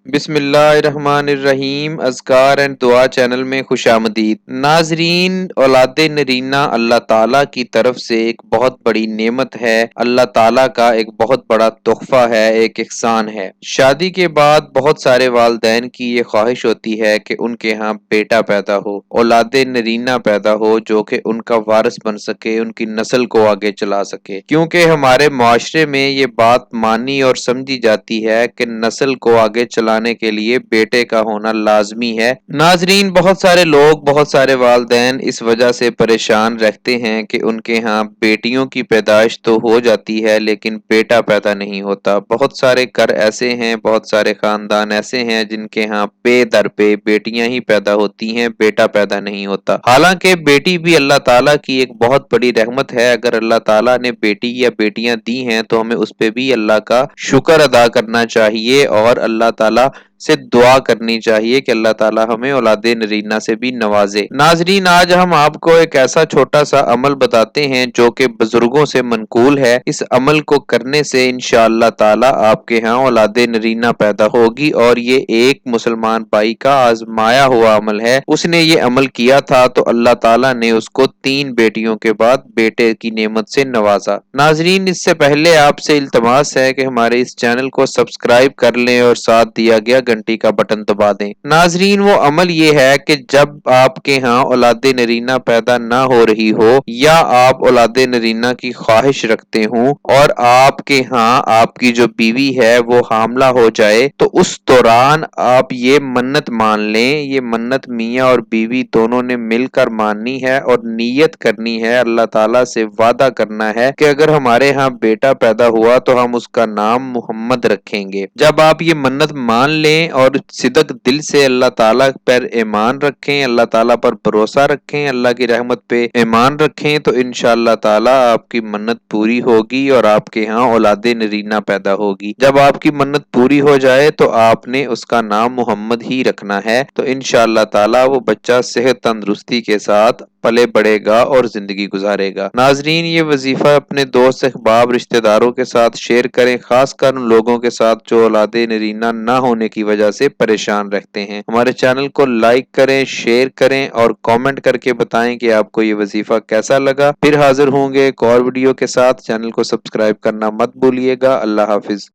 بسم اللہ الرحمن الرحیم اذکار اینڈ دعا چینل میں خوش آمدید ناظرین۔ اولاد نرینہ اللہ تعالیٰ کی طرف سے ایک بہت بڑی نعمت ہے، اللہ تعالیٰ کا ایک بہت بڑا تحفہ ہے، ایک احسان ہے۔ شادی کے بعد بہت سارے والدین کی یہ خواہش ہوتی ہے کہ ان کے ہاں بیٹا پیدا ہو، اولاد نرینہ پیدا ہو جو کہ ان کا وارث بن سکے، ان کی نسل کو آگے چلا سکے، کیونکہ ہمارے معاشرے میں یہ بات مانی اور سمجھی جاتی ہے کہ نسل کو آگے چلانے کے لیے بیٹے کا ہونا لازمی ہے۔ ناظرین، بہت سارے لوگ، بہت سارے والدین اس وجہ سے پریشان رہتے ہیں کہ ان کے ہاں بیٹیوں کی پیدائش تو ہو جاتی ہے لیکن بیٹا پیدا نہیں ہوتا۔ بہت سارے گھر ایسے ہیں، بہت سارے خاندان ایسے ہیں جن کے ہاں پے در پے بیٹیاں ہی پیدا ہوتی ہیں، بیٹا پیدا نہیں ہوتا۔ حالانکہ بیٹی بھی اللہ تعالیٰ کی ایک بہت بڑی رحمت ہے۔ اگر اللہ تعالیٰ نے بیٹی یا بیٹیاں دی ہیں تو ہمیں اس پہ بھی اللہ کا شکر ادا کرنا چاہیے اور اللہ تعالیٰ سے دعا کرنی چاہیے کہ اللہ تعالیٰ ہمیں اولاد نرینہ سے بھی نوازے۔ ناظرین، آج ہم آپ کو ایک ایسا چھوٹا سا عمل بتاتے ہیں جو کہ بزرگوں سے منقول ہے۔ اس عمل کو کرنے سے انشاءاللہ تعالیٰ آپ کے ہاں اولاد نرینہ پیدا ہوگی، اور یہ ایک مسلمان بھائی کا آزمایا ہوا عمل ہے۔ اس نے یہ عمل کیا تھا تو اللہ تعالیٰ نے اس کو 3 بیٹیوں کے بعد بیٹے کی نعمت سے نوازا۔ ناظرین، اس سے پہلے آپ سے التماس ہے کہ ہمارے اس چینل کو سبسکرائب کر لیں اور ساتھ دیا گیا گھنٹی کا بٹن دبا دیں۔ ناظرین، وہ عمل یہ ہے کہ جب آپ کے ہاں اولاد نرینہ پیدا نہ ہو رہی ہو یا آپ اولاد نرینہ کی خواہش رکھتے ہوں اور آپ کے ہاں آپ کی جو بیوی ہے وہ حاملہ ہو جائے تو اس دوران آپ یہ منت مان لیں۔ یہ منت میاں اور بیوی دونوں نے مل کر ماننی ہے اور نیت کرنی ہے، اللہ تعالیٰ سے وعدہ کرنا ہے کہ اگر ہمارے ہاں بیٹا پیدا ہوا تو ہم اس کا نام محمد رکھیں گے۔ جب آپ یہ منت مان لیں اور صدق دل سے اللہ تعالیٰ پر ایمان رکھیں، اللہ تعالیٰ پر بھروسہ رکھیں، اللہ کی رحمت پہ ایمان رکھیں تو انشاءاللہ تعالیٰ آپ کی منت پوری ہوگی اور آپ کے ہاں اولاد نرینہ پیدا ہوگی۔ جب آپ کی منت پوری ہو جائے تو آپ نے اس کا نام محمد ہی رکھنا ہے، تو انشاءاللہ تعالیٰ وہ بچہ صحت تندرستی کے ساتھ پلے بڑھے گا اور زندگی گزارے گا۔ ناظرین، یہ وظیفہ اپنے دوست احباب رشتہ داروں کے ساتھ شیئر کریں، خاص کر ان لوگوں کے ساتھ جو اولاد نرینہ نہ ہونے کی وجہ سے پریشان رہتے ہیں۔ ہمارے چینل کو لائک کریں، شیئر کریں اور کامنٹ کر کے بتائیں کہ آپ کو یہ وظیفہ کیسا لگا۔ پھر حاضر ہوں گے ایک اور ویڈیو کے ساتھ۔ چینل کو سبسکرائب کرنا مت بھولیے گا۔ اللہ حافظ۔